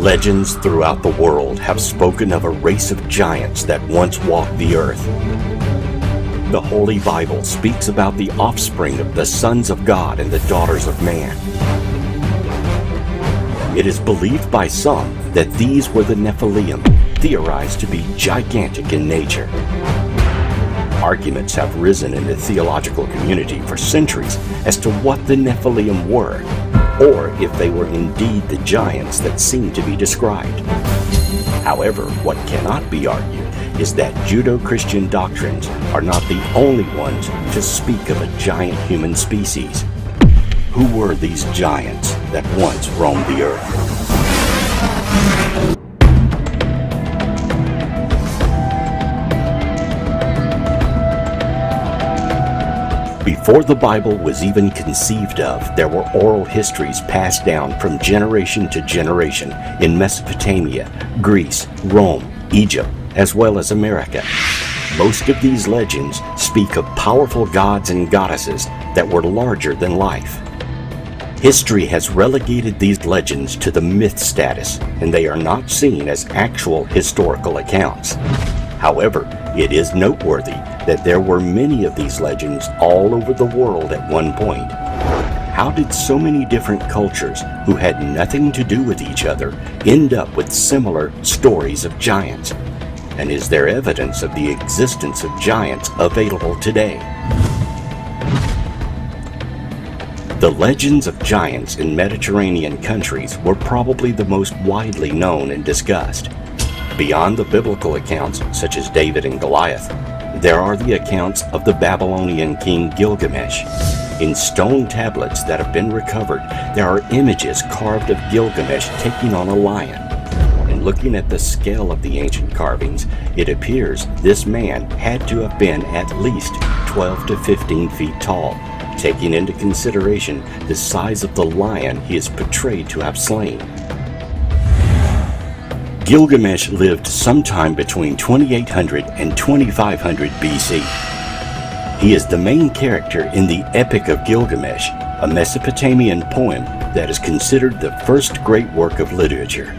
Legends throughout the world have spoken of a race of giants that once walked the earth. The Holy Bible speaks about the offspring of the sons of God and the daughters of man. It is believed by some that these were the Nephilim, theorized to be gigantic in nature. Arguments have risen in the theological community for centuries as to what the Nephilim were, or if they were indeed the giants that seem to be described. However, what cannot be argued is that Judeo-Christian doctrines are not the only ones to speak of a giant human species. Who were these giants that once roamed the earth? Before the Bible was even conceived of, there were oral histories passed down from generation to generation in Mesopotamia, Greece, Rome, Egypt, as well as America. Most of these legends speak of powerful gods and goddesses that were larger than life. History has relegated these legends to the myth status, and they are not seen as actual historical accounts. However, it is noteworthy that there were many of these legends all over the world at one point. How did so many different cultures who had nothing to do with each other end up with similar stories of giants? And is there evidence of the existence of giants available today? The legends of giants in Mediterranean countries were probably the most widely known and discussed. Beyond the biblical accounts, such as David and Goliath, there are the accounts of the Babylonian king Gilgamesh. In stone tablets that have been recovered, there are images carved of Gilgamesh taking on a lion. And looking at the scale of the ancient carvings, it appears this man had to have been at least 12 to 15 feet tall, taking into consideration the size of the lion he is portrayed to have slain. Gilgamesh lived sometime between 2800 and 2500 BC. He is the main character in the Epic of Gilgamesh, a Mesopotamian poem that is considered the first great work of literature.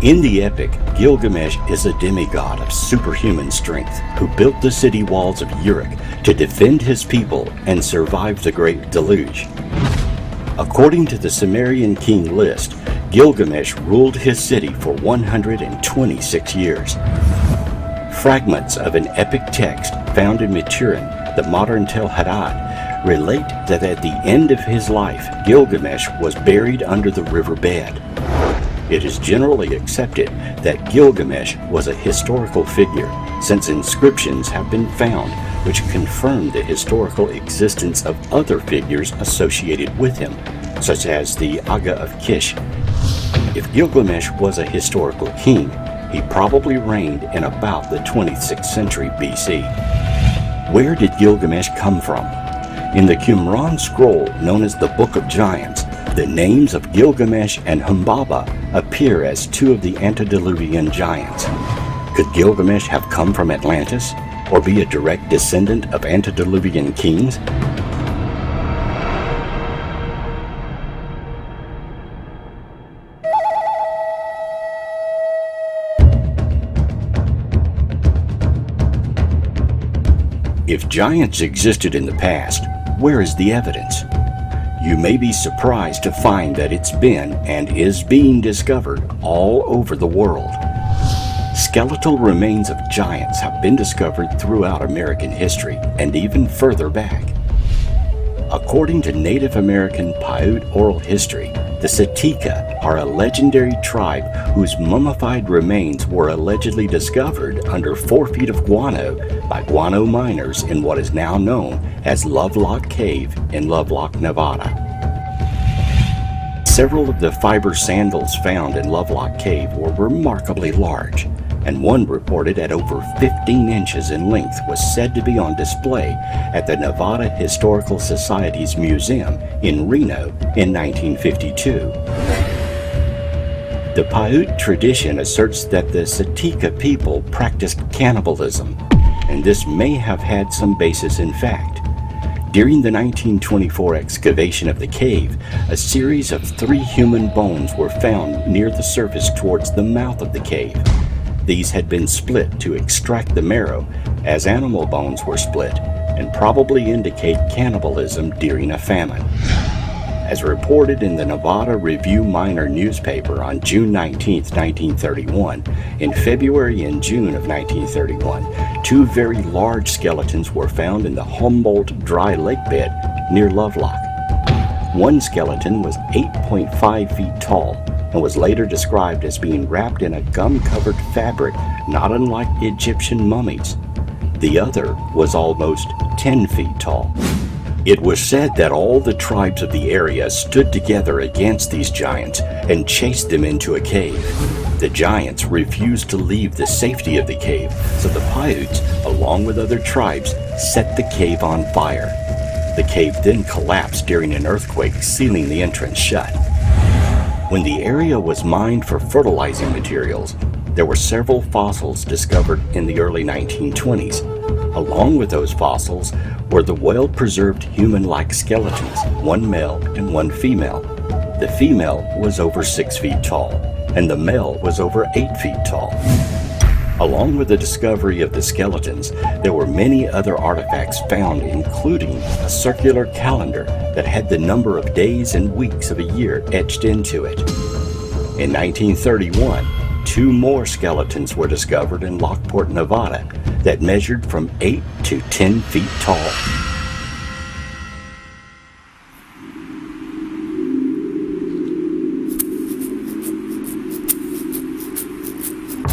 In the epic, Gilgamesh is a demigod of superhuman strength who built the city walls of Uruk to defend his people and survive the Great Deluge. According to the Sumerian king list, Gilgamesh ruled his city for 126 years. Fragments of an epic text found in Maturin, the modern Tel Hadad, relate that at the end of his life, Gilgamesh was buried under the riverbed. It is generally accepted that Gilgamesh was a historical figure, since inscriptions have been found which confirm the historical existence of other figures associated with him, such as the Aga of Kish. If Gilgamesh was a historical king, he probably reigned in about the 26th century BC. Where did Gilgamesh come from? In the Qumran scroll known as the Book of Giants, the names of Gilgamesh and Humbaba appear as two of the antediluvian giants. Could Gilgamesh have come from Atlantis, or be a direct descendant of antediluvian kings? If giants existed in the past, where is the evidence? You may be surprised to find that it's been and is being discovered all over the world. Skeletal remains of giants have been discovered throughout American history and even further back. According to Native American Paiute oral history, the Setika are a legendary tribe whose mummified remains were allegedly discovered under 4 feet of guano by guano miners in what is now known as Lovelock Cave in Lovelock, Nevada. Several of the fiber sandals found in Lovelock Cave were remarkably large, and one reported at over 15 inches in length was said to be on display at the Nevada Historical Society's museum in Reno in 1952. The Paiute tradition asserts that the Setika people practiced cannibalism, and this may have had some basis in fact. During the 1924 excavation of the cave, a series of 3 human bones were found near the surface towards the mouth of the cave. These had been split to extract the marrow, as animal bones were split, and probably indicate cannibalism during a famine. As reported in the Nevada Review-Minor newspaper on June 19, 1931, in February and June of 1931, 2 very large skeletons were found in the Humboldt dry lake bed near Lovelock. One skeleton was 8.5 feet tall and was later described as being wrapped in a gum-covered fabric not unlike Egyptian mummies. The other was almost 10 feet tall. It was said that all the tribes of the area stood together against these giants and chased them into a cave. The giants refused to leave the safety of the cave, so the Paiutes, along with other tribes, set the cave on fire. The cave then collapsed during an earthquake, sealing the entrance shut. When the area was mined for fertilizing materials, there were several fossils discovered in the early 1920s. Along with those fossils were the well-preserved human-like skeletons, 1 male and 1 female. The female was over 6 feet tall, and the male was over 8 feet tall. Along with the discovery of the skeletons, there were many other artifacts found, including a circular calendar that had the number of days and weeks of a year etched into it. In 1931, 2 more skeletons were discovered in Lockport, Nevada, that measured from 8 to 10 feet tall.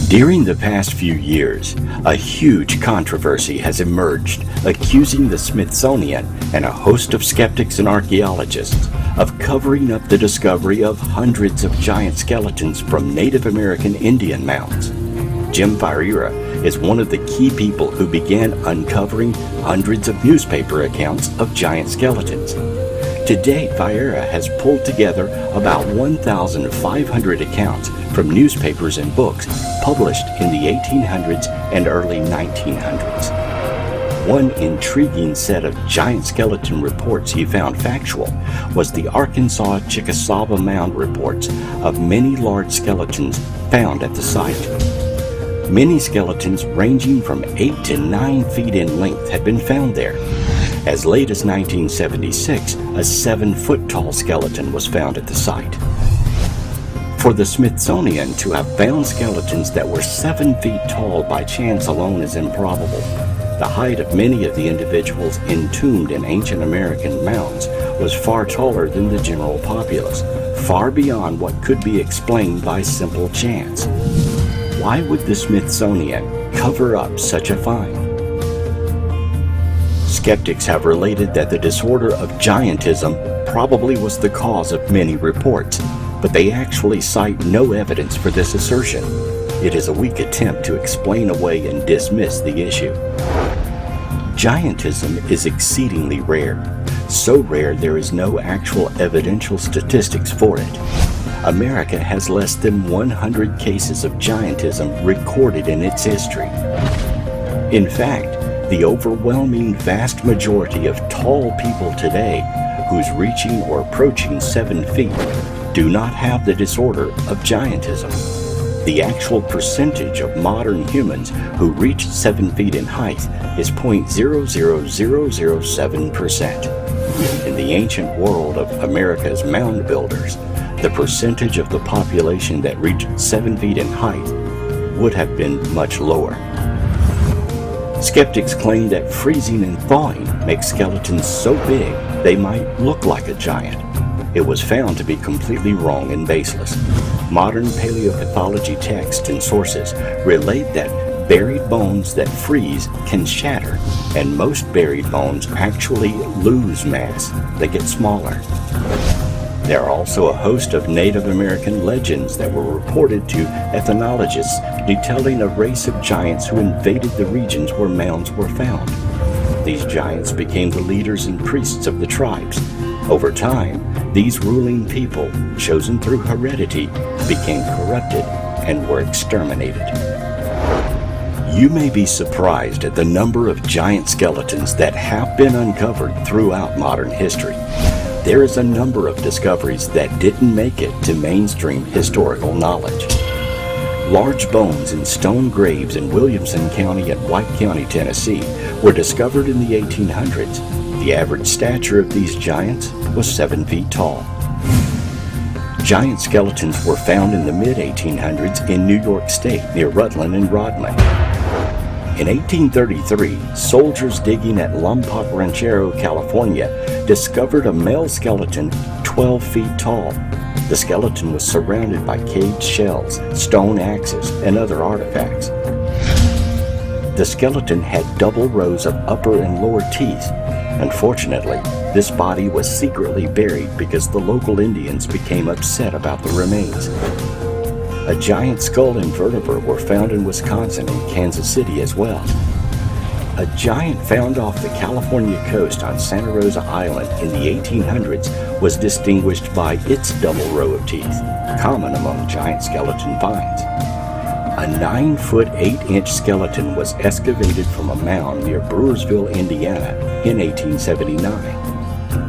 During the past few years, a huge controversy has emerged accusing the Smithsonian and a host of skeptics and archaeologists of covering up the discovery of hundreds of giant skeletons from Native American Indian mounds. Jim Ferreira is one of the key people who began uncovering hundreds of newspaper accounts of giant skeletons. To date, Ferreira has pulled together about 1,500 accounts from newspapers and books published in the 1800s and early 1900s. One intriguing set of giant skeleton reports he found factual was the Arkansas Chickasaw Mound reports of many large skeletons found at the site. Many skeletons ranging from 8 to 9 feet in length had been found there. As late as 1976, a 7-foot-tall skeleton was found at the site. For the Smithsonian to have found skeletons that were 7 feet tall by chance alone is improbable. The height of many of the individuals entombed in ancient American mounds was far taller than the general populace, far beyond what could be explained by simple chance. Why would the Smithsonian cover up such a find? Skeptics have related that the disorder of giantism probably was the cause of many reports, but they actually cite no evidence for this assertion. It is a weak attempt to explain away and dismiss the issue. Giantism is exceedingly rare, so rare there is no actual evidential statistics for it. America has less than 100 cases of giantism recorded in its history. In fact, the overwhelming vast majority of tall people today who's reaching or approaching 7 feet do not have the disorder of giantism. The actual percentage of modern humans who reach 7 feet in height is 0.00007%. In the ancient world of America's mound builders, the percentage of the population that reached 7 feet in height would have been much lower. Skeptics claim that freezing and thawing make skeletons so big they might look like a giant. It was found to be completely wrong and baseless. Modern paleopathology texts and sources relate that buried bones that freeze can shatter, and most buried bones actually lose mass. They get smaller. There are also a host of Native American legends that were reported to ethnologists detailing a race of giants who invaded the regions where mounds were found. These giants became the leaders and priests of the tribes. Over time, these ruling people, chosen through heredity, became corrupted and were exterminated. You may be surprised at the number of giant skeletons that have been uncovered throughout modern history. There is a number of discoveries that didn't make it to mainstream historical knowledge. Large bones in stone graves in Williamson County and White County, Tennessee, were discovered in the 1800s. The average stature of these giants was 7 feet tall. Giant skeletons were found in the mid-1800s in New York State near Rutland and Rodman. In 1833, soldiers digging at Lompoc Ranchero, California, discovered a male skeleton 12 feet tall. The skeleton was surrounded by caged shells, stone axes, and other artifacts. The skeleton had double rows of upper and lower teeth. Unfortunately, this body was secretly buried because the local Indians became upset about the remains. A giant skull and vertebrae were found in Wisconsin and Kansas City as well. A giant found off the California coast on Santa Rosa Island in the 1800s was distinguished by its double row of teeth, common among giant skeleton finds. A 9-foot 8-inch skeleton was excavated from a mound near Brewersville, Indiana in 1879.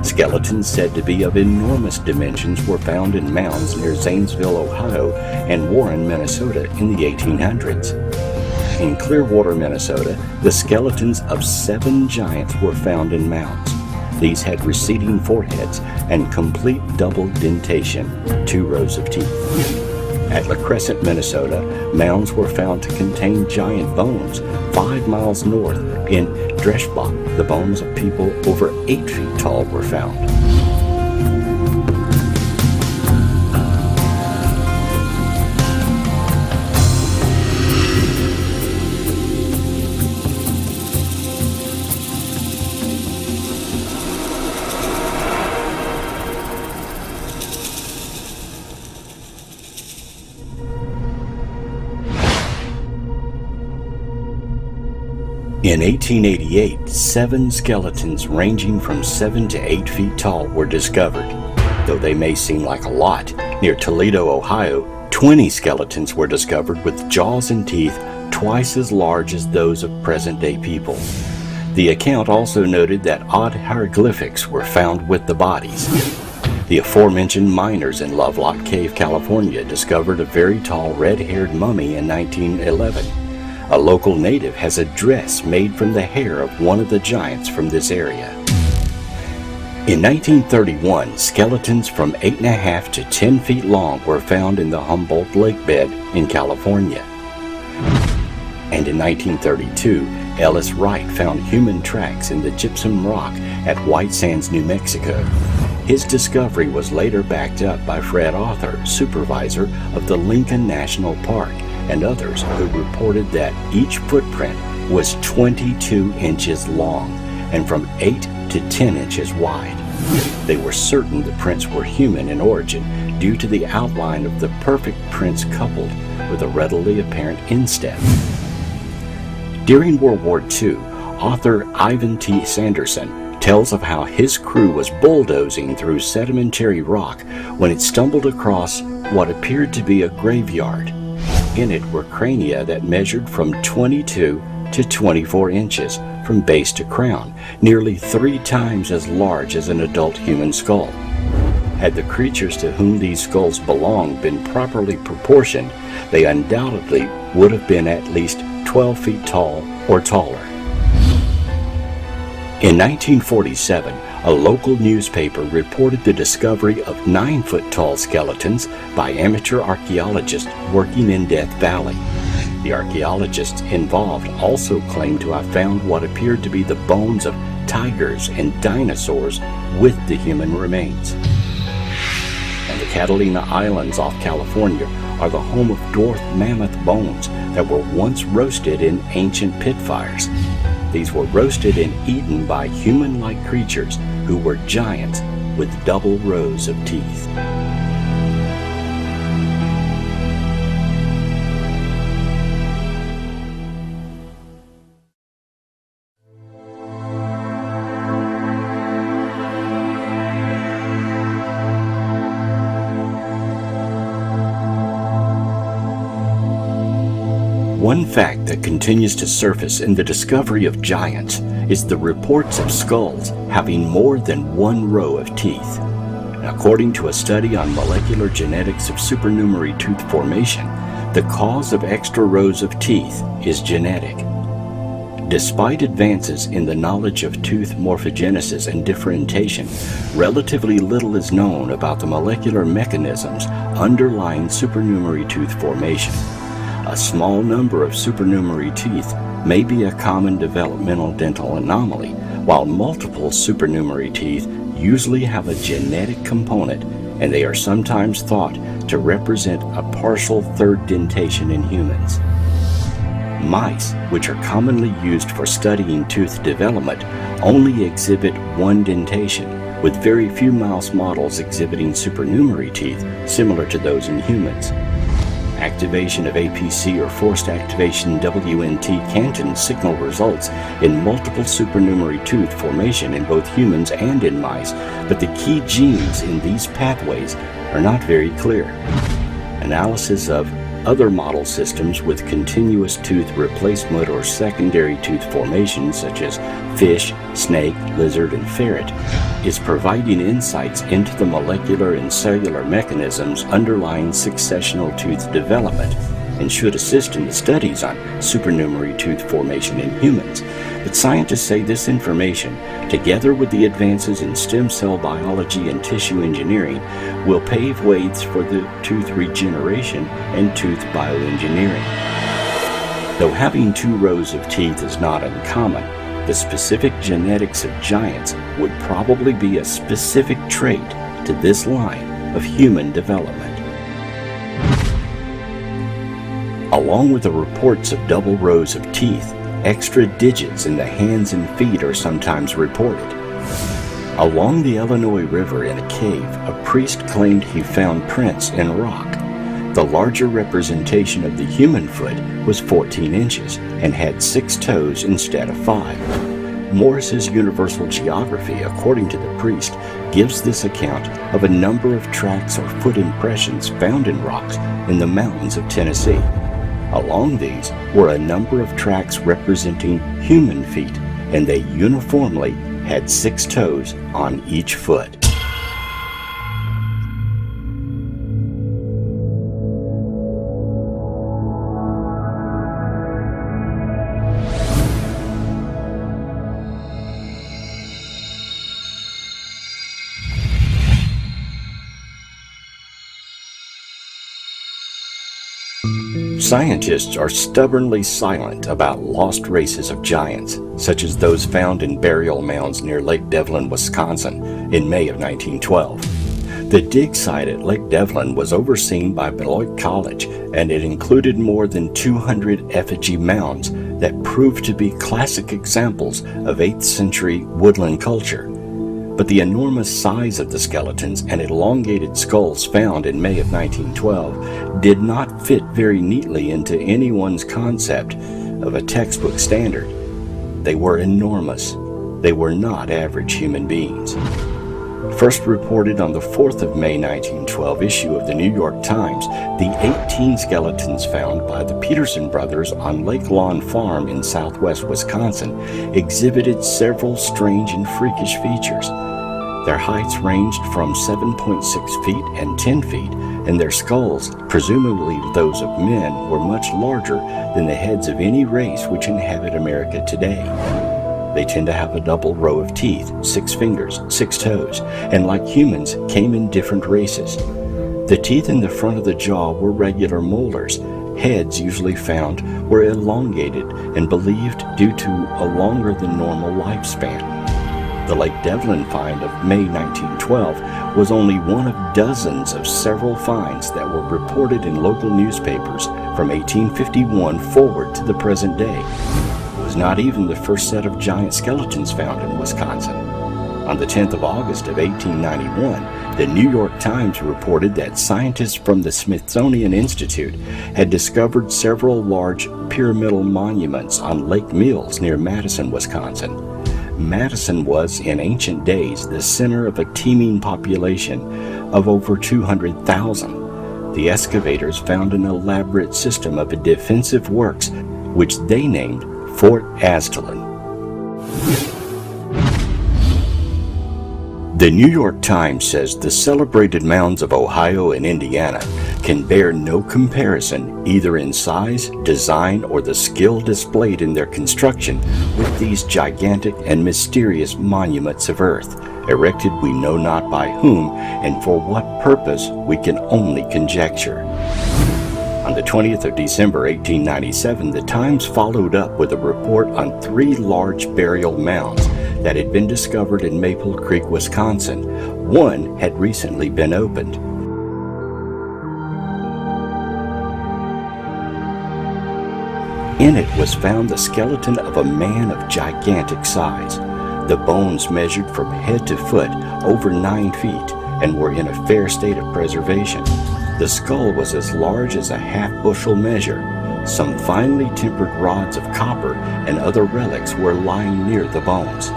Skeletons said to be of enormous dimensions were found in mounds near Zanesville, Ohio and Warren, Minnesota in the 1800s. In Clearwater, Minnesota, the skeletons of 7 giants were found in mounds. These had receding foreheads and complete double dentation, 2 rows of teeth. At La Crescent, Minnesota, mounds were found to contain giant bones 5 miles north. In Dreschbach, the bones of people over 8 feet tall were found. In 1888, 7 skeletons ranging from 7 to 8 feet tall were discovered. Though they may seem like a lot, near Toledo, Ohio, 20 skeletons were discovered with jaws and teeth twice as large as those of present-day people. The account also noted that odd hieroglyphics were found with the bodies. The aforementioned miners in Lovelock Cave, California, discovered a very tall red-haired mummy in 1911. A local native has a dress made from the hair of one of the giants from this area. In 1931, skeletons from 8.5 to 10 feet long were found in the Humboldt Lake bed in California. And in 1932, Ellis Wright found human tracks in the gypsum rock at White Sands, New Mexico. His discovery was later backed up by Fred Arthur, supervisor of the Lincoln National Park, and others who reported that each footprint was 22 inches long and from 8 to 10 inches wide. They were certain the prints were human in origin due to the outline of the perfect prints coupled with a readily apparent instep. During World War II, author Ivan T. Sanderson tells of how his crew was bulldozing through sedimentary rock when it stumbled across what appeared to be a graveyard. In it were crania that measured from 22 to 24 inches from base to crown, nearly 3 times as large as an adult human skull. Had the creatures to whom these skulls belonged been properly proportioned, they undoubtedly would have been at least 12 feet tall or taller. In 1947, a local newspaper reported the discovery of 9-foot-tall skeletons by amateur archaeologists working in Death Valley. The archaeologists involved also claimed to have found what appeared to be the bones of tigers and dinosaurs with the human remains. And the Catalina Islands off California are the home of dwarf mammoth bones that were once roasted in ancient pit fires. These were roasted and eaten by human-like creatures who were giants with double rows of teeth. One fact that continues to surface in the discovery of giants is the reports of skulls having more than one row of teeth. According to a study on molecular genetics of supernumerary tooth formation, the cause of extra rows of teeth is genetic. Despite advances in the knowledge of tooth morphogenesis and differentiation, relatively little is known about the molecular mechanisms underlying supernumerary tooth formation. A small number of supernumerary teeth may be a common developmental dental anomaly, while multiple supernumerary teeth usually have a genetic component, and they are sometimes thought to represent a partial third dentation in humans. Mice, which are commonly used for studying tooth development, only exhibit one dentation, with very few mouse models exhibiting supernumerary teeth similar to those in humans. Activation of APC or forced activation WNT canton signal results in multiple supernumerary tooth formation in both humans and in mice, but the key genes in these pathways are not very clear. Analysis of other model systems with continuous tooth replacement or secondary tooth formation, such as fish, snake, lizard, and ferret, is providing insights into the molecular and cellular mechanisms underlying successional tooth development and should assist in the studies on supernumerary tooth formation in humans. But scientists say this information, together with the advances in stem cell biology and tissue engineering, will pave ways for the tooth regeneration and tooth bioengineering. Though having two rows of teeth is not uncommon, the specific genetics of giants would probably be a specific trait to this line of human development. Along with the reports of double rows of teeth, extra digits in the hands and feet are sometimes reported. Along the Illinois River in a cave, a priest claimed he found prints in rock. The larger representation of the human foot was 14 inches and had 6 toes instead of 5. Morris's Universal Geography, according to the priest, gives this account of a number of tracks or foot impressions found in rocks in the mountains of Tennessee. Along these were a number of tracks representing human feet, and they uniformly had 6 toes on each foot. Scientists are stubbornly silent about lost races of giants, such as those found in burial mounds near Lake Devlin, Wisconsin, in May of 1912. The dig site at Lake Devlin was overseen by Beloit College, and it included more than 200 effigy mounds that proved to be classic examples of 8th century woodland culture. But the enormous size of the skeletons and elongated skulls found in May of 1912 did not fit very neatly into anyone's concept of a textbook standard. They were enormous. They were not average human beings. First reported on the 4th of May 1912 issue of the New York Times, the 18 skeletons found by the Peterson brothers on Lake Lawn Farm in southwest Wisconsin exhibited several strange and freakish features. Their heights ranged from 7.6 feet and 10 feet, and their skulls, presumably those of men, were much larger than the heads of any race which inhabit America today. They tend to have a double row of teeth, 6 fingers, 6 toes, and like humans, came in different races. The teeth in the front of the jaw were regular molars. Heads usually found were elongated and believed due to a longer than normal lifespan. The Lake Devlin find of May 1912 was only one of dozens of several finds that were reported in local newspapers from 1851 forward to the present day. It was not even the first set of giant skeletons found in Wisconsin. On the 10th of August of 1891, the New York Times reported that scientists from the Smithsonian Institute had discovered several large pyramidal monuments on Lake Mills near Madison, Wisconsin. Madison was, in ancient days, the center of a teeming population of over 200,000. the excavators found an elaborate system of defensive works which they named Fort Aztalan. The New York Times says the celebrated mounds of Ohio and Indiana can bear no comparison either in size, design, or the skill displayed in their construction with these gigantic and mysterious monuments of earth, erected we know not by whom and for what purpose we can only conjecture. On the 20th of December 1897, the Times followed up with a report on 3 large burial mounds that had been discovered in Maple Creek, Wisconsin. One had recently been opened. In it was found the skeleton of a man of gigantic size. The bones measured from head to foot over 9 feet and were in a fair state of preservation. The skull was as large as a half-bushel measure. Some finely tempered rods of copper and other relics were lying near the bones.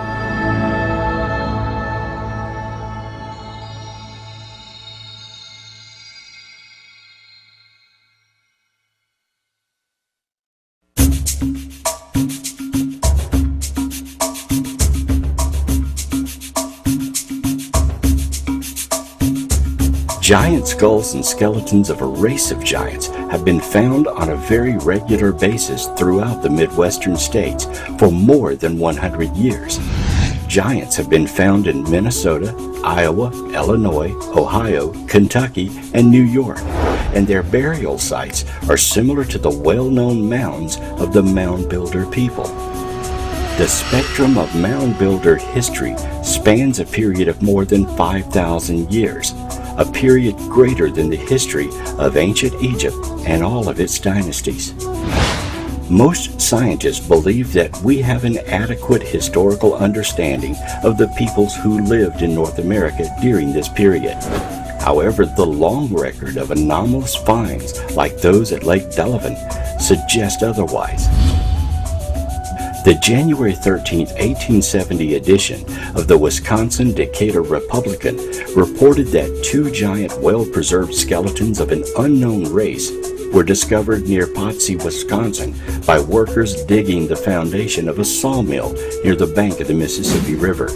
Giant skulls and skeletons of a race of giants have been found on a very regular basis throughout the Midwestern states for more than 100 years. Giants have been found in Minnesota, Iowa, Illinois, Ohio, Kentucky, and New York, and their burial sites are similar to the well-known mounds of the mound builder people. The spectrum of mound builder history spans a period of more than 5,000 years, a period greater than the history of ancient Egypt and all of its dynasties. Most scientists believe that we have an adequate historical understanding of the peoples who lived in North America during this period. However, the long record of anomalous finds like those at Lake Delavan suggest otherwise. The January 13, 1870 edition of the Wisconsin Decatur Republican reported that 2 giant well-preserved skeletons of an unknown race were discovered near Potsy, Wisconsin by workers digging the foundation of a sawmill near the bank of the Mississippi River.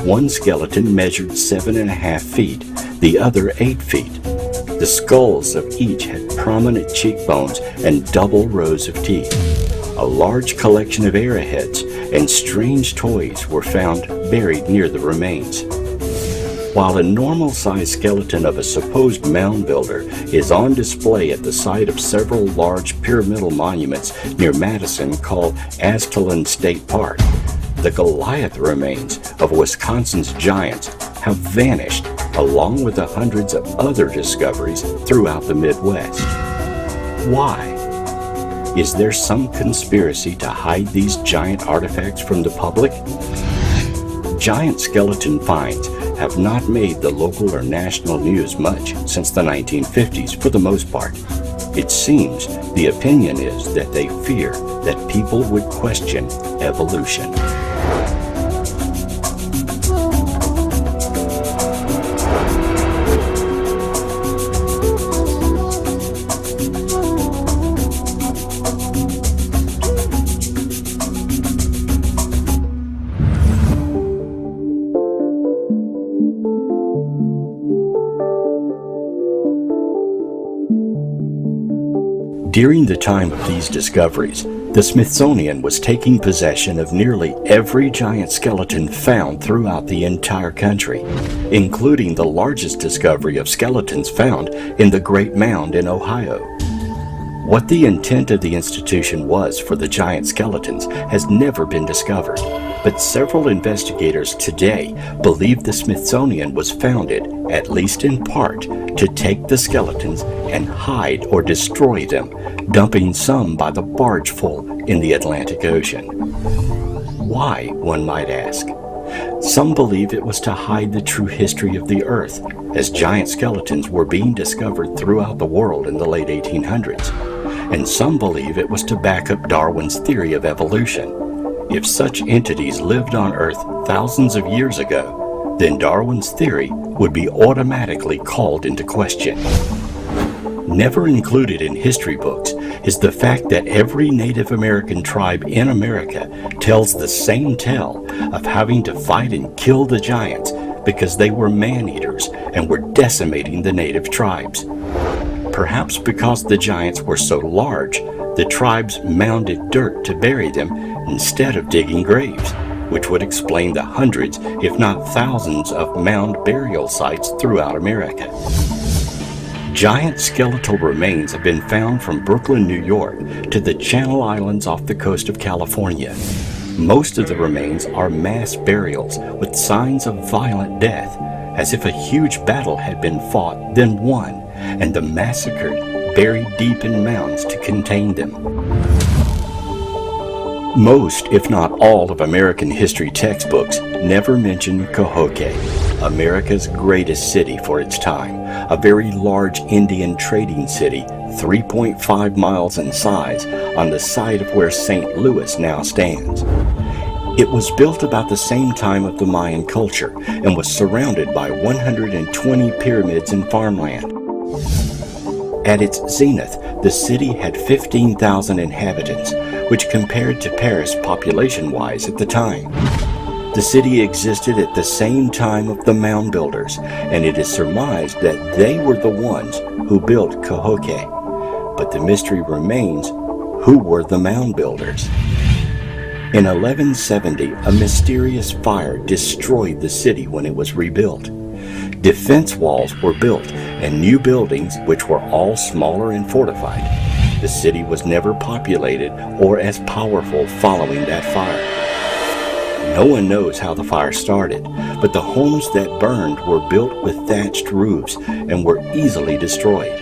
One skeleton measured 7.5 feet, the other 8 feet. The skulls of each had prominent cheekbones and double rows of teeth. A large collection of arrowheads and strange toys were found buried near the remains. While a normal-sized skeleton of a supposed mound builder is on display at the site of several large pyramidal monuments near Madison called Aztalan State Park, the Goliath remains of Wisconsin's giants have vanished, along with the hundreds of other discoveries throughout the Midwest. Why? Is there some conspiracy to hide these giant artifacts from the public? Giant skeleton finds have not made the local or national news much since the 1950s for the most part. It seems the opinion is that they fear that people would question evolution. During the time of these discoveries, the Smithsonian was taking possession of nearly every giant skeleton found throughout the entire country, including the largest discovery of skeletons found in the Great Mound in Ohio. What the intent of the institution was for the giant skeletons has never been discovered, but several investigators today believe the Smithsonian was founded, at least in part, to take the skeletons and hide or destroy them, dumping some by the bargeful in the Atlantic Ocean. Why, one might ask? Some believe it was to hide the true history of the Earth, as giant skeletons were being discovered throughout the world in the late 1800s. And some believe it was to back up Darwin's theory of evolution. If such entities lived on Earth thousands of years ago, then Darwin's theory would be automatically called into question. Never included in history books is the fact that every Native American tribe in America tells the same tale of having to fight and kill the giants because they were man-eaters and were decimating the native tribes. Perhaps because the giants were so large, the tribes mounded dirt to bury them instead of digging graves, which would explain the hundreds, if not thousands, of mound burial sites throughout America. Giant skeletal remains have been found from Brooklyn, New York, to the Channel Islands off the coast of California. Most of the remains are mass burials with signs of violent death, as if a huge battle had been fought, then won, and the massacred buried deep in mounds to contain them. Most, if not all, of American history textbooks never mention Cahokia, America's greatest city for its time, a very large Indian trading city, 3.5 miles in size, on the site of where St. Louis now stands. It was built about the same time of the Mayan culture and was surrounded by 120 pyramids and farmland. At its zenith, the city had 15,000 inhabitants, which compared to Paris population-wise at the time. The city existed at the same time of the mound builders, and it is surmised that they were the ones who built Cahokia. But the mystery remains, who were the mound builders? In 1170, a mysterious fire destroyed the city when it was rebuilt. Defense walls were built and new buildings, which were all smaller and fortified. The city was never populated or as powerful following that fire. No one knows how the fire started, but the homes that burned were built with thatched roofs and were easily destroyed.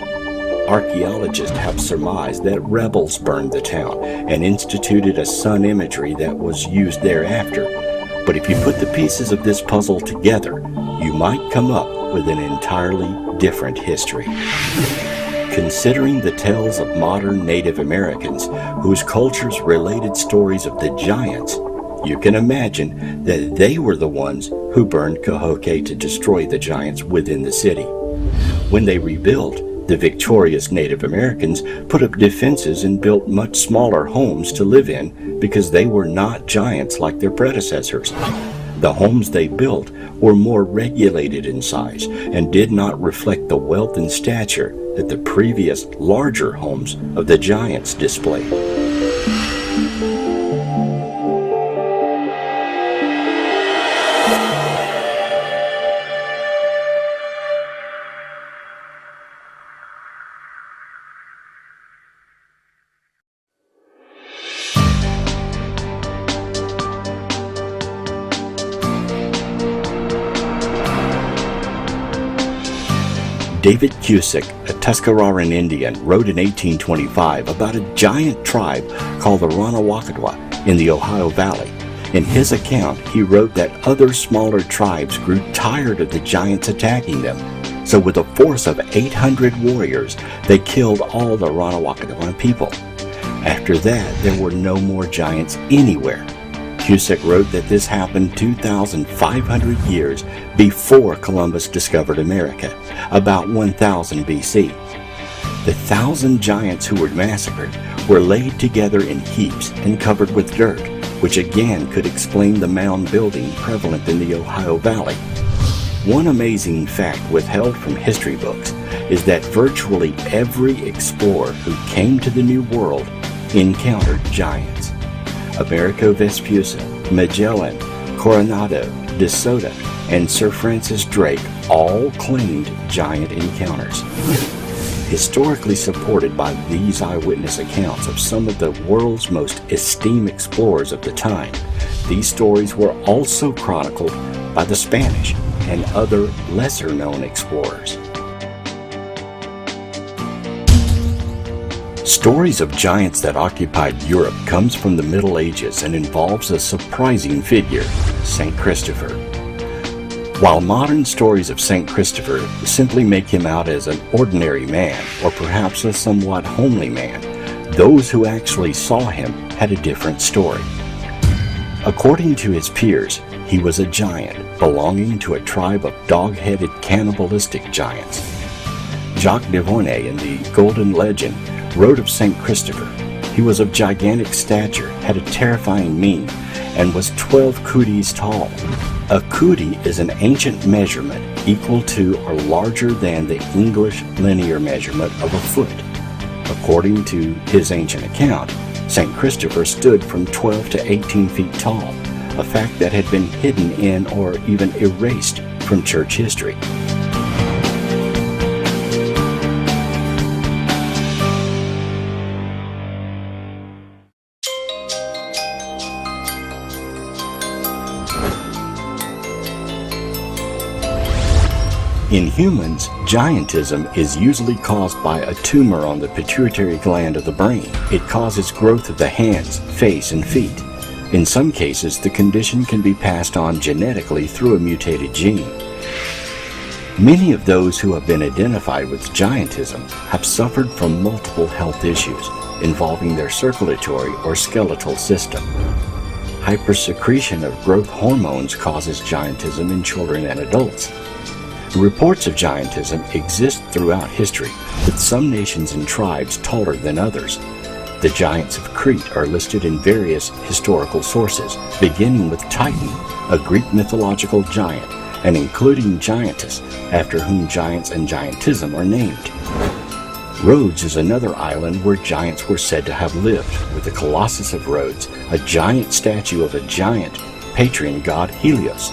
Archaeologists have surmised that rebels burned the town and instituted a sun imagery that was used thereafter. But if you put the pieces of this puzzle together, you might come up with an entirely different history. Considering the tales of modern Native Americans whose cultures related stories of the giants, you can imagine that they were the ones who burned Cahokia to destroy the giants within the city. When they rebuilt, the victorious Native Americans put up defenses and built much smaller homes to live in because they were not giants like their predecessors. The homes they built were more regulated in size and did not reflect the wealth and stature that the previous larger homes of the giants displayed. David Cusick, a Tuscaroran Indian, wrote in 1825 about a giant tribe called the Ranawakadwa in the Ohio Valley. In his account, he wrote that other smaller tribes grew tired of the giants attacking them. So with a force of 800 warriors, they killed all the Ranawakadwa people. After that, there were no more giants anywhere. Cusick wrote that this happened 2,500 years before Columbus discovered America, about 1000 BC. The 1,000 giants who were massacred were laid together in heaps and covered with dirt, which again could explain the mound building prevalent in the Ohio Valley. One amazing fact withheld from history books is that virtually every explorer who came to the New World encountered giants. Amerigo Vespucci, Magellan, Coronado, De Soto, and Sir Francis Drake all claimed giant encounters. Historically supported by these eyewitness accounts of some of the world's most esteemed explorers of the time, these stories were also chronicled by the Spanish and other lesser-known explorers. Stories of giants that occupied Europe comes from the Middle Ages and involves a surprising figure, St. Christopher. While modern stories of St. Christopher simply make him out as an ordinary man, or perhaps a somewhat homely man, those who actually saw him had a different story. According to his peers, he was a giant belonging to a tribe of dog-headed cannibalistic giants. Jacques de Volney in the Golden Legend wrote of St. Christopher. He was of gigantic stature, had a terrifying mien, and was 12 cooties tall. A coodie is an ancient measurement equal to or larger than the English linear measurement of a foot. According to his ancient account, St. Christopher stood from 12 to 18 feet tall, a fact that had been hidden in or even erased from church history. In humans, giantism is usually caused by a tumor on the pituitary gland of the brain. It causes growth of the hands, face, and feet. In some cases, the condition can be passed on genetically through a mutated gene. Many of those who have been identified with giantism have suffered from multiple health issues involving their circulatory or skeletal system. Hypersecretion of growth hormones causes giantism in children and adults. Reports of giantism exist throughout history, with some nations and tribes taller than others. The giants of Crete are listed in various historical sources, beginning with Titan, a Greek mythological giant, and including Giantus, after whom giants and giantism are named. Rhodes is another island where giants were said to have lived, with the Colossus of Rhodes, a giant statue of a giant patron god Helios.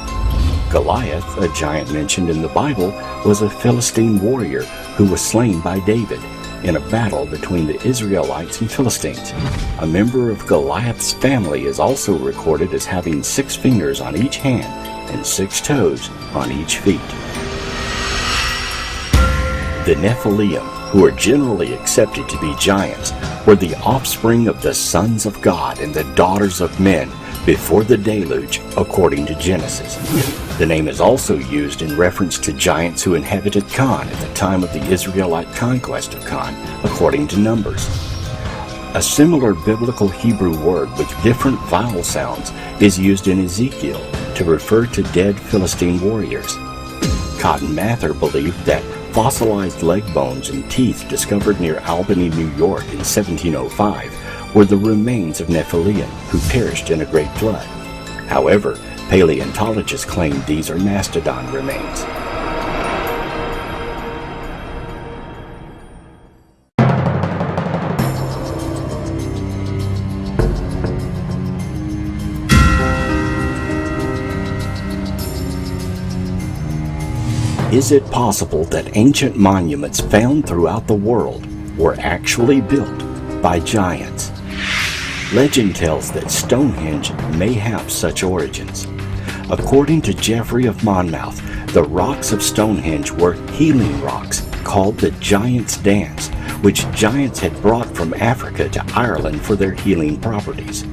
Goliath, a giant mentioned in the Bible, was a Philistine warrior who was slain by David in a battle between the Israelites and Philistines. A member of Goliath's family is also recorded as having 6 fingers on each hand and 6 toes on each feet. The Nephilim, who are generally accepted to be giants, were the offspring of the sons of God and the daughters of men before the deluge, according to Genesis. The name is also used in reference to giants who inhabited Canaan at the time of the Israelite conquest of Canaan, according to Numbers. A similar biblical Hebrew word with different vowel sounds is used in Ezekiel to refer to dead Philistine warriors. Cotton Mather believed that fossilized leg bones and teeth discovered near Albany, New York in 1705 were the remains of Nephilim who perished in a great flood. However, paleontologists claim these are mastodon remains. Is it possible that ancient monuments found throughout the world were actually built by giants? Legend tells that Stonehenge may have such origins. According to Geoffrey of Monmouth, the rocks of Stonehenge were healing rocks called the Giant's Dance, which giants had brought from Africa to Ireland for their healing properties.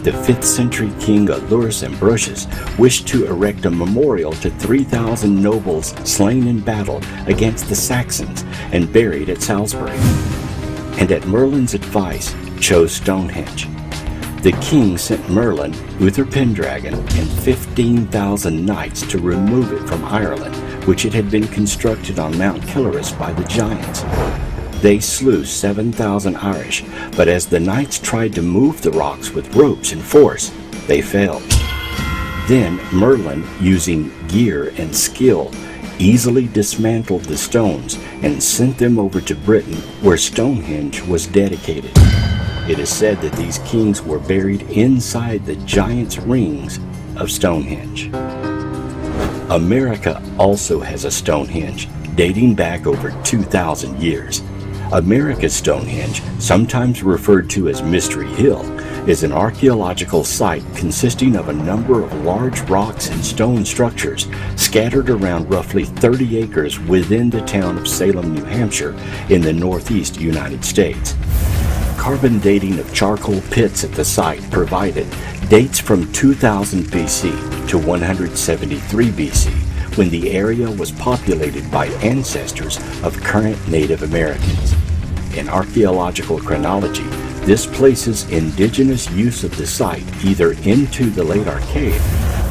The 5th century king Aulus Ambrosius wished to erect a memorial to 3,000 nobles slain in battle against the Saxons and buried at Salisbury, and at Merlin's advice chose Stonehenge. The king sent Merlin, Uther Pendragon, and 15,000 knights to remove it from Ireland, which it had been constructed on Mount Killarus by the giants. They slew 7,000 Irish, but as the knights tried to move the rocks with ropes and force, they failed. Then Merlin, using gear and skill, easily dismantled the stones and sent them over to Britain, where Stonehenge was dedicated. It is said that these kings were buried inside the giants' rings of Stonehenge. America also has a Stonehenge dating back over 2,000 years. America's Stonehenge, sometimes referred to as Mystery Hill, is an archaeological site consisting of a number of large rocks and stone structures scattered around roughly 30 acres within the town of Salem, New Hampshire, in the northeast United States. Carbon dating of charcoal pits at the site provided dates from 2000 BC to 173 BC, when the area was populated by ancestors of current Native Americans. In archaeological chronology, this places indigenous use of the site either into the late Archaic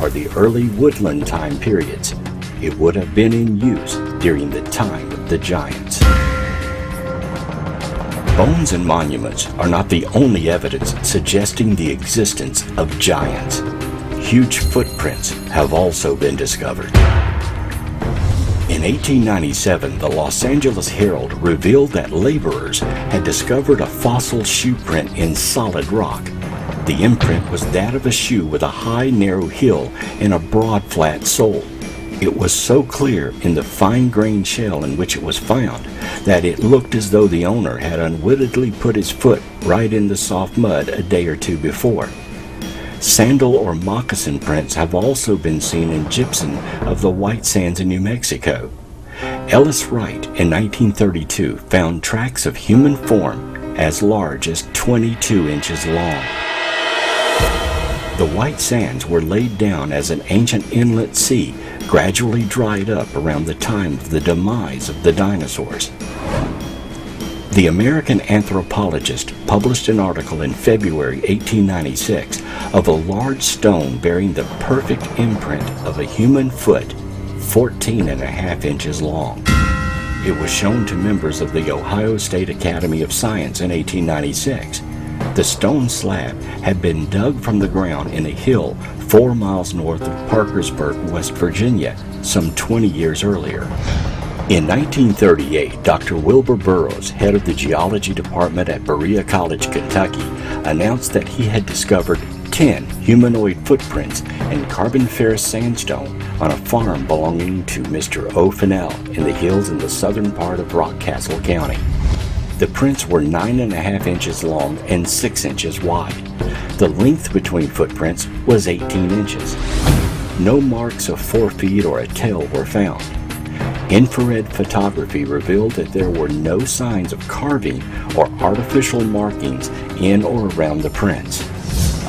or the early woodland time periods. It would have been in use during the time of the giants. Bones and monuments are not the only evidence suggesting the existence of giants. Huge footprints have also been discovered. In 1897, the Los Angeles Herald revealed that laborers had discovered a fossil shoe print in solid rock. The imprint was that of a shoe with a high, narrow heel and a broad, flat sole. It was so clear in the fine-grained shell in which it was found that it looked as though the owner had unwittingly put his foot right in the soft mud a day or two before. Sandal or moccasin prints have also been seen in gypsum of the White Sands in New Mexico. Ellis Wright in 1932 found tracks of human form as large as 22 inches long. The White Sands were laid down as an ancient inlet sea gradually dried up around the time of the demise of the dinosaurs. The American anthropologist published an article in February 1896 of a large stone bearing the perfect imprint of a human foot, 14.5 inches long. It was shown to members of the Ohio State Academy of Science in 1896. The stone slab had been dug from the ground in a hill 4 miles north of Parkersburg, West Virginia, some 20 years earlier. In 1938, Dr. Wilbur Burroughs, head of the geology department at Berea College, Kentucky, announced that he had discovered 10 humanoid footprints in Carboniferous sandstone on a farm belonging to Mr. O. Fennell in the hills in the southern part of Rockcastle County. The prints were 9.5 inches long and 6 inches wide. The length between footprints was 18 inches. No marks of 4 feet or a tail were found. Infrared photography revealed that there were no signs of carving or artificial markings in or around the prints.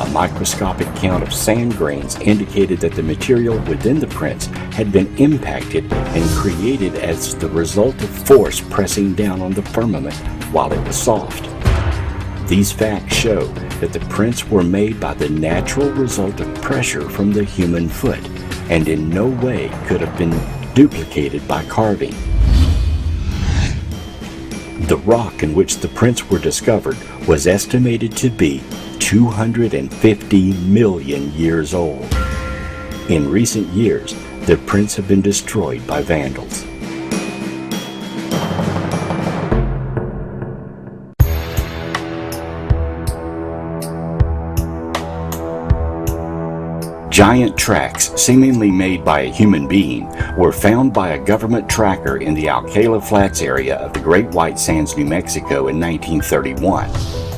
A microscopic count of sand grains indicated that the material within the prints had been impacted and created as the result of force pressing down on the firmament while it was soft. These facts show that the prints were made by the natural result of pressure from the human foot and in no way could have been duplicated by carving. The rock in which the prints were discovered was estimated to be 250 million years old. In recent years, the prints have been destroyed by vandals. Giant tracks, seemingly made by a human being, were found by a government tracker in the Alcala Flats area of the Great White Sands, New Mexico in 1931.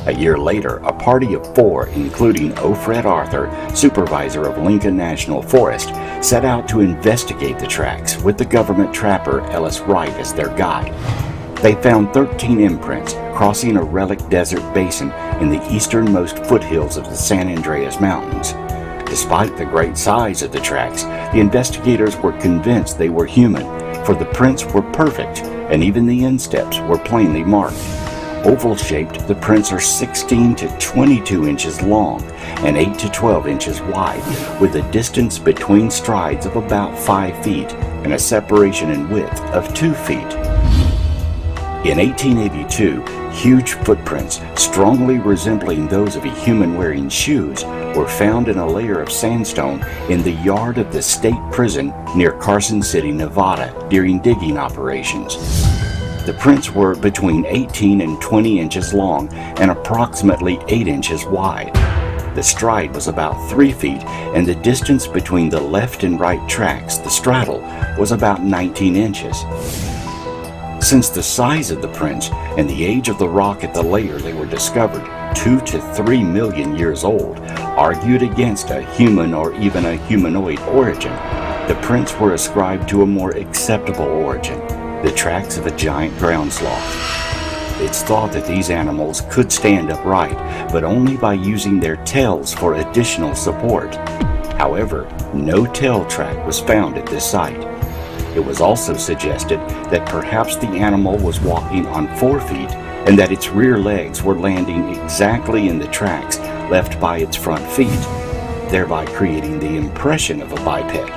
A year later, a party of 4, including O. Fred Arthur, supervisor of Lincoln National Forest, set out to investigate the tracks with the government trapper Ellis Wright as their guide. They found 13 imprints crossing a relic desert basin in the easternmost foothills of the San Andreas Mountains. Despite the great size of the tracks, the investigators were convinced they were human, for the prints were perfect and even the insteps were plainly marked. Oval-shaped, the prints are 16 to 22 inches long and 8 to 12 inches wide, with a distance between strides of about 5 feet and a separation in width of 2 feet. In 1882, huge footprints, strongly resembling those of a human wearing shoes, were found in a layer of sandstone in the yard of the state prison near Carson City, Nevada, during digging operations. The prints were between 18 and 20 inches long and approximately 8 inches wide. The stride was about 3 feet, and the distance between the left and right tracks, the straddle, was about 19 inches. Since the size of the prints and the age of the rock at the layer they were discovered, 2 to 3 million years old, argued against a human or even a humanoid origin, the prints were ascribed to a more acceptable origin, the tracks of a giant ground sloth. It's thought that these animals could stand upright, but only by using their tails for additional support. However, no tail track was found at this site. It was also suggested that perhaps the animal was walking on 4 feet and that its rear legs were landing exactly in the tracks left by its front feet, thereby creating the impression of a biped.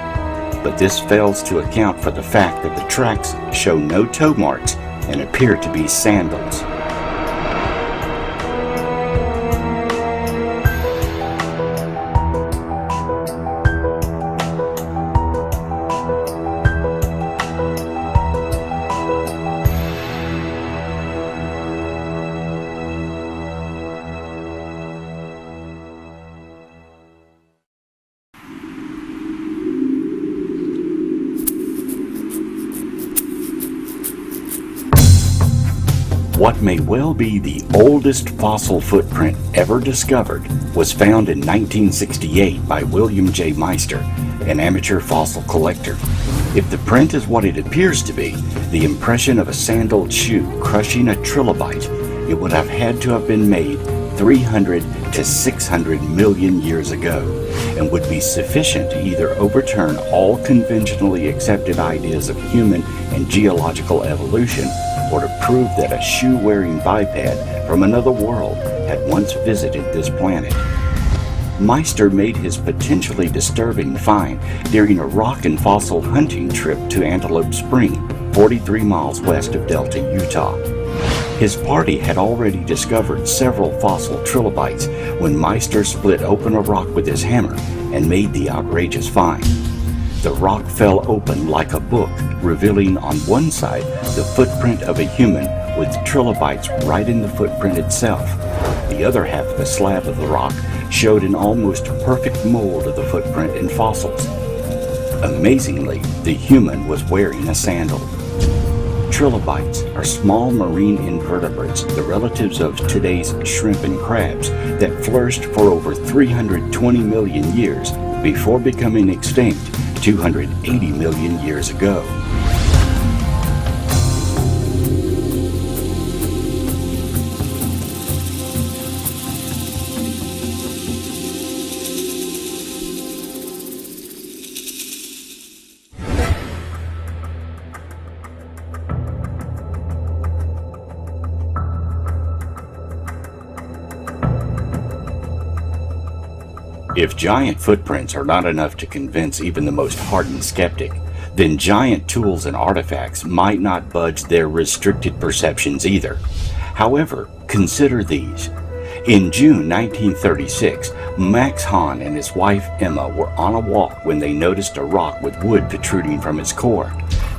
but this fails to account for the fact that the tracks show no toe marks and appear to be sandals. What may well be the oldest fossil footprint ever discovered was found in 1968 by William J. Meister, an amateur fossil collector. If the print is what it appears to be, the impression of a sandaled shoe crushing a trilobite, it would have had to have been made 300 to 600 million years ago, and would be sufficient to either overturn all conventionally accepted ideas of human and geological evolution, or to prove that a shoe-wearing biped from another world had once visited this planet. Meister made his potentially disturbing find during a rock and fossil hunting trip to Antelope Spring, 43 miles west of Delta, Utah. His party had already discovered several fossil trilobites when Meister split open a rock with his hammer and made the outrageous find. The rock fell open like a book, revealing on one side the footprint of a human with trilobites right in the footprint itself. The other half of the slab of the rock showed an almost perfect mold of the footprint in fossils. Amazingly, the human was wearing a sandal. Trilobites are small marine invertebrates, the relatives of today's shrimp and crabs, that flourished for over 320 million years before becoming extinct 280 million years ago. If giant footprints are not enough to convince even the most hardened skeptic, then giant tools and artifacts might not budge their restricted perceptions either. However, consider these. In June 1936, Max Hahn and his wife Emma were on a walk when they noticed a rock with wood protruding from its core.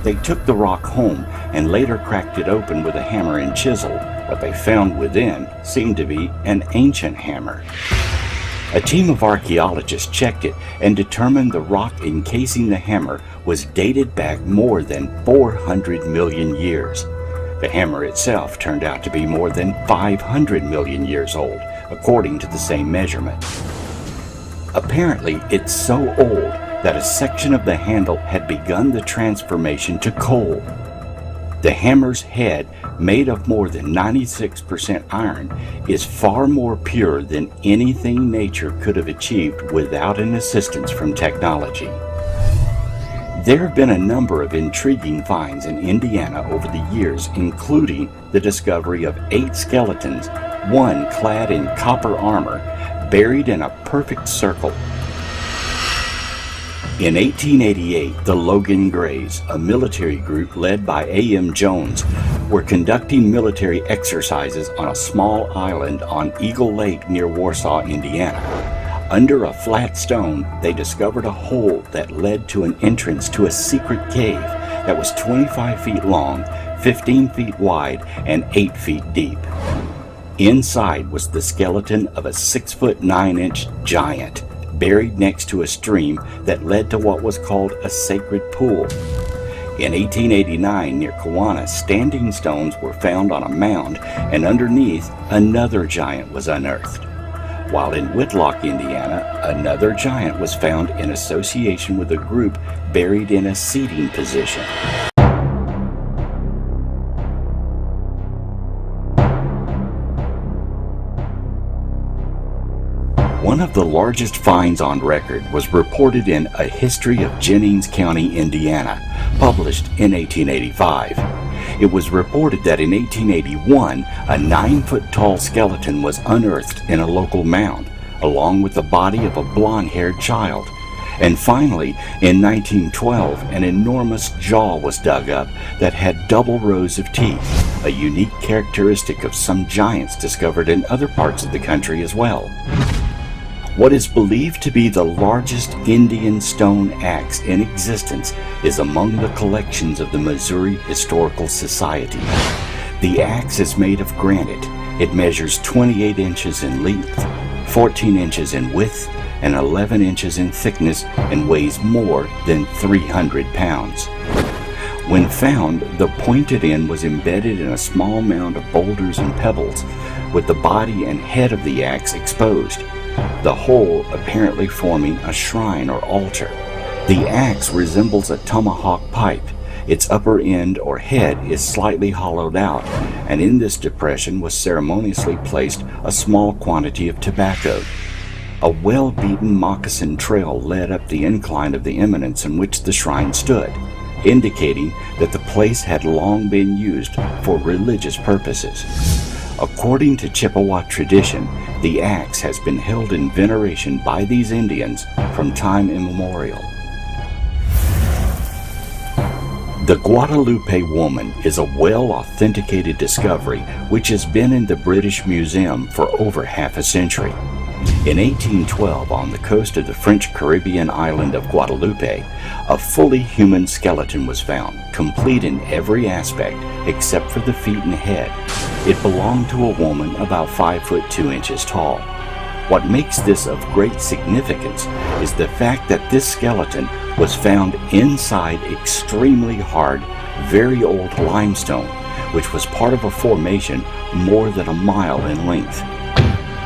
They took the rock home and later cracked it open with a hammer and chisel. What they found within seemed to be an ancient hammer. A team of archaeologists checked it and determined the rock encasing the hammer was dated back more than 400 million years. The hammer itself turned out to be more than 500 million years old, according to the same measurement. Apparently, it's so old that a section of the handle had begun the transformation to coal. The hammer's head, made of more than 96% iron, is far more pure than anything nature could have achieved without an assistance from technology. There have been a number of intriguing finds in Indiana over the years, including the discovery of 8 skeletons, one clad in copper armor, buried in a perfect circle. In 1888, the Logan Greys, a military group led by A.M. Jones, were conducting military exercises on a small island on Eagle Lake near Warsaw, Indiana. Under a flat stone, they discovered a hole that led to an entrance to a secret cave that was 25 feet long, 15 feet wide, and 8 feet deep. Inside was the skeleton of a 6'9" giant, buried next to a stream that led to what was called a sacred pool. In 1889, near Kewanna, standing stones were found on a mound, and underneath, another giant was unearthed. While in Whitlock, Indiana, another giant was found in association with a group buried in a seating position. One of the largest finds on record was reported in A History of Jennings County, Indiana, published in 1885. It was reported that in 1881, a 9-foot-tall skeleton was unearthed in a local mound, along with the body of a blonde-haired child. And finally, in 1912, an enormous jaw was dug up that had double rows of teeth, a unique characteristic of some giants discovered in other parts of the country as well. What is believed to be the largest Indian stone axe in existence is among the collections of the Missouri Historical Society. The axe is made of granite. It measures 28 inches in length, 14 inches in width, and 11 inches in thickness, and weighs more than 300 pounds. When found, the pointed end was embedded in a small mound of boulders and pebbles, with the body and head of the axe exposed, the whole apparently forming a shrine or altar. The axe resembles a tomahawk pipe. Its upper end or head is slightly hollowed out, and in this depression was ceremoniously placed a small quantity of tobacco. A well-beaten moccasin trail led up the incline of the eminence in which the shrine stood, indicating that the place had long been used for religious purposes. According to Chippewa tradition, the axe has been held in veneration by these Indians from time immemorial. The Guadalupe woman is a well-authenticated discovery which has been in the British Museum for over half a century. In 1812, on the coast of the French Caribbean island of Guadalupe, a fully human skeleton was found, complete in every aspect except for the feet and head. It belonged to a woman about 5 foot 2 inches tall. What makes this of great significance is the fact that this skeleton was found inside extremely hard, very old limestone, which was part of a formation more than a mile in length.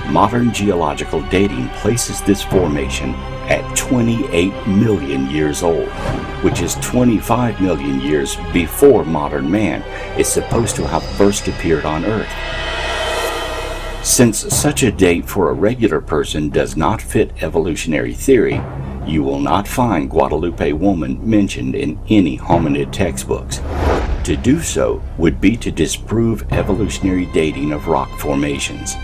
Modern geological dating places this formation at 28 million years old, which is 25 million years before modern man is supposed to have first appeared on Earth. Since such a date for a regular person does not fit evolutionary theory, you will not find Guadalupe woman mentioned in any hominid textbooks. To do so would be to disprove evolutionary dating of rock formations.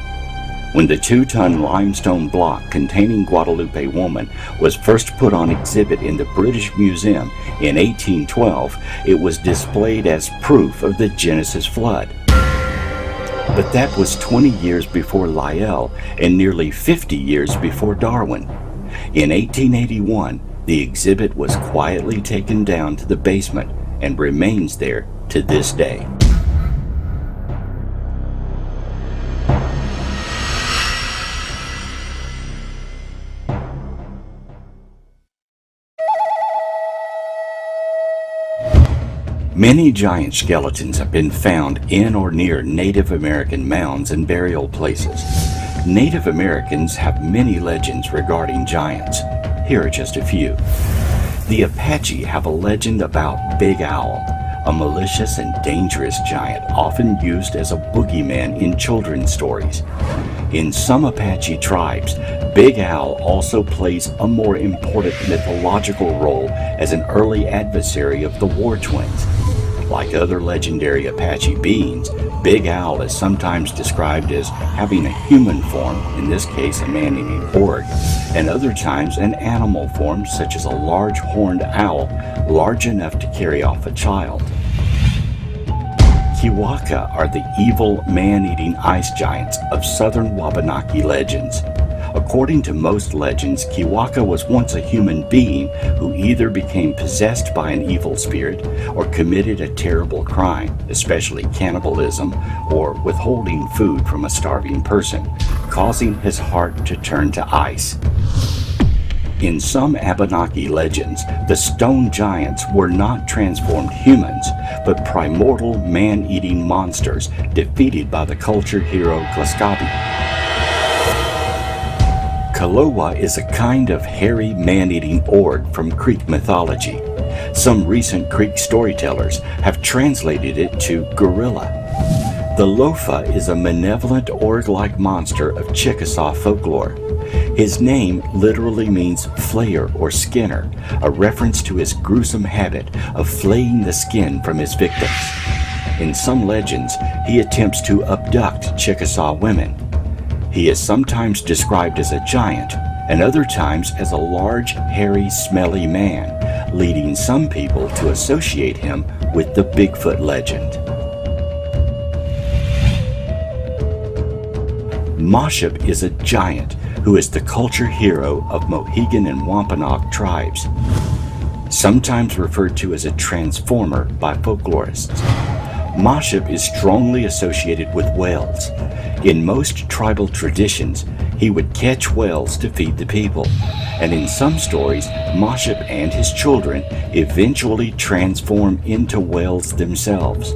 When the 2-ton limestone block containing Guadalupe woman was first put on exhibit in the British Museum in 1812, it was displayed as proof of the Genesis flood. But that was 20 years before Lyell and nearly 50 years before Darwin. In 1881, the exhibit was quietly taken down to the basement and remains there to this day. Many giant skeletons have been found in or near Native American mounds and burial places. Native Americans have many legends regarding giants. Here are just a few. The Apache have a legend about Big Owl, a malicious and dangerous giant often used as a boogeyman in children's stories. In some Apache tribes, Big Owl also plays a more important mythological role as an early adversary of the War Twins. Like other legendary Apache beings, Big Owl is sometimes described as having a human form, in this case a man-eating orc, and other times an animal form such as a large horned owl large enough to carry off a child. Kiwaka are the evil man-eating ice giants of southern Wabanaki legends. According to most legends, Kiwaka was once a human being who either became possessed by an evil spirit or committed a terrible crime, especially cannibalism or withholding food from a starving person, causing his heart to turn to ice. In some Abenaki legends, the stone giants were not transformed humans, but primordial man-eating monsters defeated by the culture hero Glaskabi. Kalowa is a kind of hairy man-eating org from Creek mythology. Some recent Creek storytellers have translated it to gorilla. The Lofa is a malevolent org-like monster of Chickasaw folklore. His name literally means flayer or skinner, a reference to his gruesome habit of flaying the skin from his victims. In some legends, he attempts to abduct Chickasaw women. He is sometimes described as a giant, and other times as a large, hairy, smelly man, leading some people to associate him with the Bigfoot legend. Moshop is a giant who is the culture hero of Mohegan and Wampanoag tribes, sometimes referred to as a transformer by folklorists. Moshop is strongly associated with whales. In most tribal traditions, he would catch whales to feed the people, and in some stories, Moshop and his children eventually transform into whales themselves.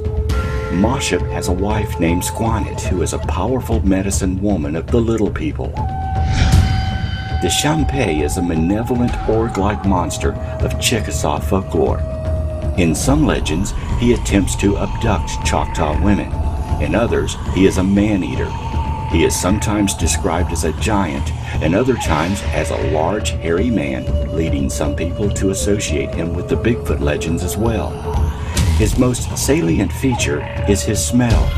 Moshop has a wife named Squanit, who is a powerful medicine woman of the little people. The Champay is a malevolent orc-like monster of Chickasaw folklore. In some legends, he attempts to abduct Choctaw women. In others, he is a man-eater. He is sometimes described as a giant, and other times as a large, hairy man, leading some people to associate him with the Bigfoot legends as well. His most salient feature is his smell.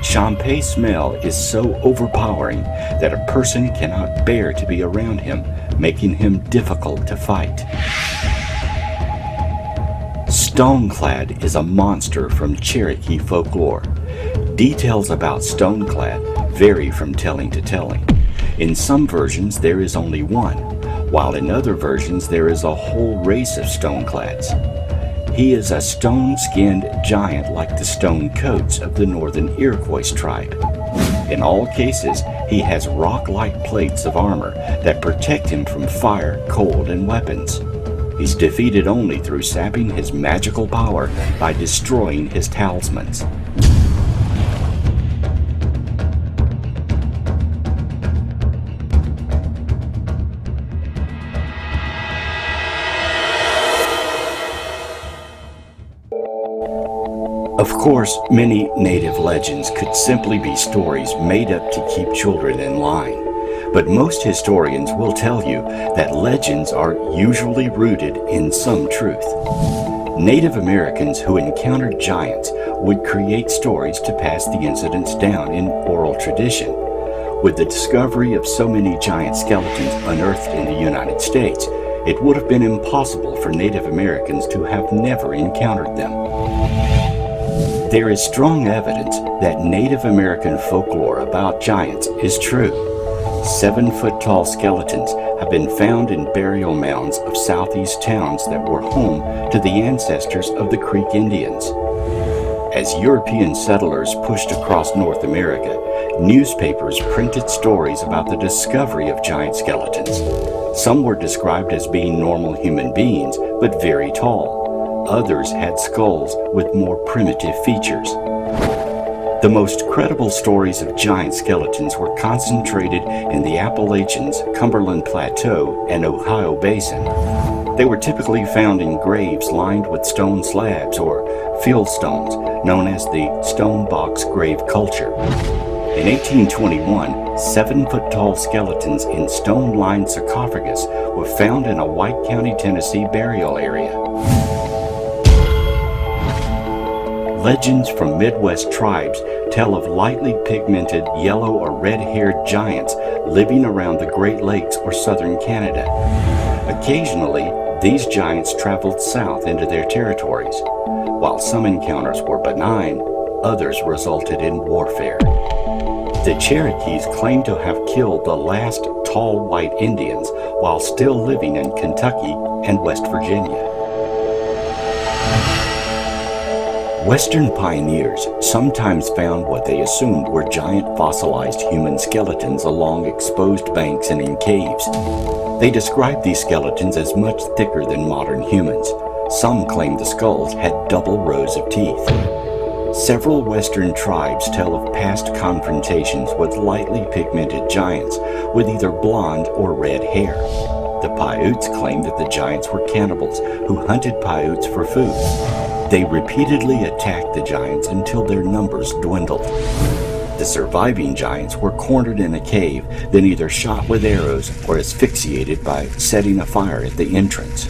Champay's smell is so overpowering that a person cannot bear to be around him, making him difficult to fight. Stoneclad is a monster from Cherokee folklore. Details about Stoneclad vary from telling to telling. In some versions there is only one, while in other versions there is a whole race of Stoneclads. He is a stone-skinned giant like the stone coats of the northern Iroquois tribe. In all cases, he has rock-like plates of armor that protect him from fire, cold, and weapons. He's defeated only through sapping his magical power by destroying his talismans. Of course, many native legends could simply be stories made up to keep children in line, but most historians will tell you that legends are usually rooted in some truth. Native Americans who encountered giants would create stories to pass the incidents down in oral tradition. With the discovery of so many giant skeletons unearthed in the United States, it would have been impossible for Native Americans to have never encountered them. There is strong evidence that Native American folklore about giants is true. 7-foot-tall skeletons have been found in burial mounds of southeast towns that were home to the ancestors of the Creek Indians. As European settlers pushed across North America, newspapers printed stories about the discovery of giant skeletons. Some were described as being normal human beings, but very tall. Others had skulls with more primitive features. The most credible stories of giant skeletons were concentrated in the Appalachians, Cumberland Plateau, and Ohio Basin. They were typically found in graves lined with stone slabs or fieldstones, known as the stone box grave culture. In 1821, 7-foot-tall skeletons in stone-lined sarcophagus were found in a White County, Tennessee burial area. Legends from Midwest tribes tell of lightly pigmented yellow or red-haired giants living around the Great Lakes or southern Canada. Occasionally, these giants traveled south into their territories. While some encounters were benign, others resulted in warfare. The Cherokees claim to have killed the last tall white Indians while still living in Kentucky and West Virginia. Western pioneers sometimes found what they assumed were giant fossilized human skeletons along exposed banks and in caves. They described these skeletons as much thicker than modern humans. Some claimed the skulls had double rows of teeth. Several Western tribes tell of past confrontations with lightly pigmented giants with either blonde or red hair. The Paiutes claimed that the giants were cannibals who hunted Paiutes for food. They repeatedly attacked the giants until their numbers dwindled. The surviving giants were cornered in a cave, then either shot with arrows or asphyxiated by setting a fire at the entrance.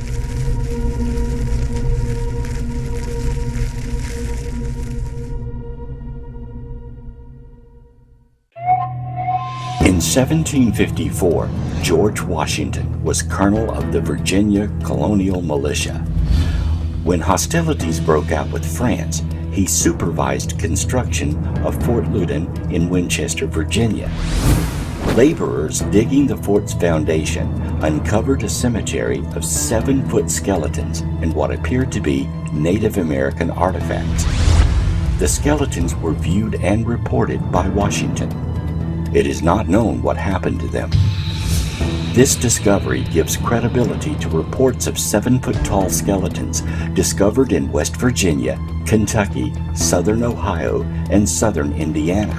In 1754, George Washington was colonel of the Virginia Colonial Militia. When hostilities broke out with France, he supervised construction of Fort Loudon in Winchester, Virginia. Laborers digging the fort's foundation uncovered a cemetery of 7-foot skeletons and what appeared to be Native American artifacts. The skeletons were viewed and reported by Washington. It is not known what happened to them. This discovery gives credibility to reports of 7-foot-tall skeletons discovered in West Virginia, Kentucky, southern Ohio, and southern Indiana.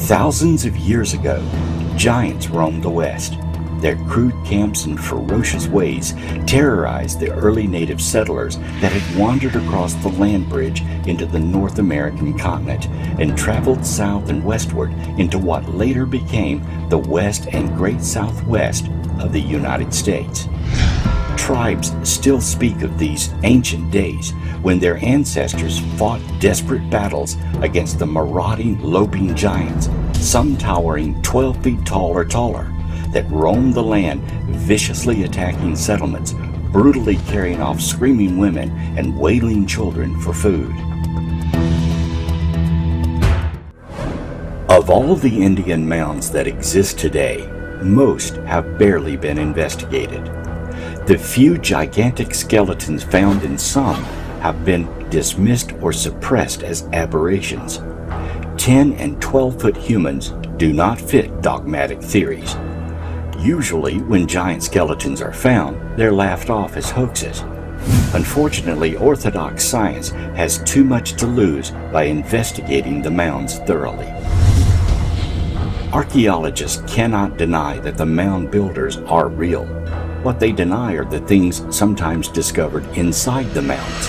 Thousands of years ago, giants roamed the West. Their crude camps and ferocious ways terrorized the early native settlers that had wandered across the land bridge into the North American continent and traveled south and westward into what later became the West and Great Southwest of the United States. Tribes still speak of these ancient days when their ancestors fought desperate battles against the marauding, loping giants, some towering 12 feet tall or taller, that roamed the land, viciously attacking settlements, brutally carrying off screaming women and wailing children for food. Of all the Indian mounds that exist today, most have barely been investigated. The few gigantic skeletons found in some have been dismissed or suppressed as aberrations. 10 and 12-foot humans do not fit dogmatic theories. Usually, when giant skeletons are found, they're laughed off as hoaxes. Unfortunately, orthodox science has too much to lose by investigating the mounds thoroughly. Archaeologists cannot deny that the mound builders are real. What they deny are the things sometimes discovered inside the mounds.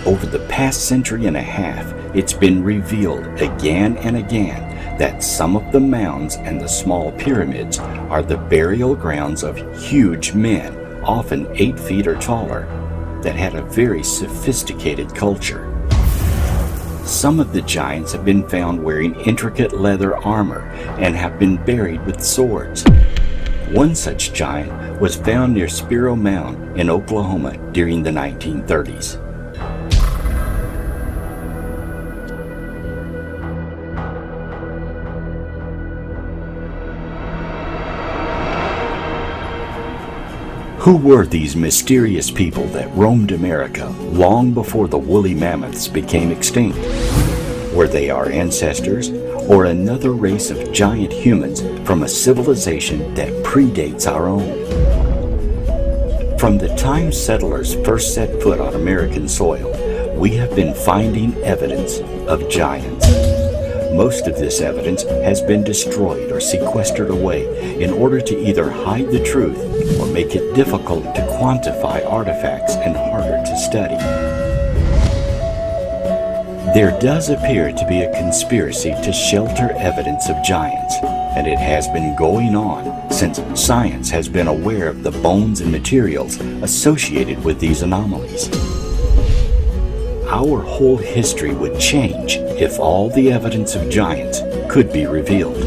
Over the past century and a half, it's been revealed again and again that some of the mounds and the small pyramids are the burial grounds of huge men, often 8 feet or taller, that had a very sophisticated culture. Some of the giants have been found wearing intricate leather armor and have been buried with swords. One such giant was found near Spiro Mound in Oklahoma during the 1930s. Who were these mysterious people that roamed America long before the woolly mammoths became extinct? Were they our ancestors or another race of giant humans from a civilization that predates our own? From the time settlers first set foot on American soil, we have been finding evidence of giants. Most of this evidence has been destroyed or sequestered away in order to either hide the truth or make it difficult to quantify artifacts and harder to study. There does appear to be a conspiracy to shelter evidence of giants, and it has been going on since science has been aware of the bones and materials associated with these anomalies. Our whole history would change if all the evidence of giants could be revealed.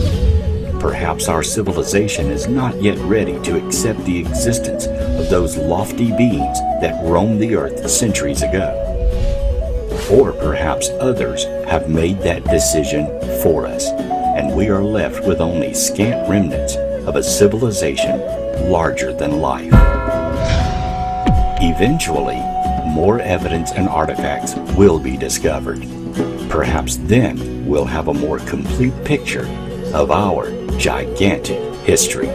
Perhaps our civilization is not yet ready to accept the existence of those lofty beings that roamed the earth centuries ago. Or perhaps others have made that decision for us, and we are left with only scant remnants of a civilization larger than life. Eventually, more evidence and artifacts will be discovered. Perhaps then we'll have a more complete picture of our gigantic history.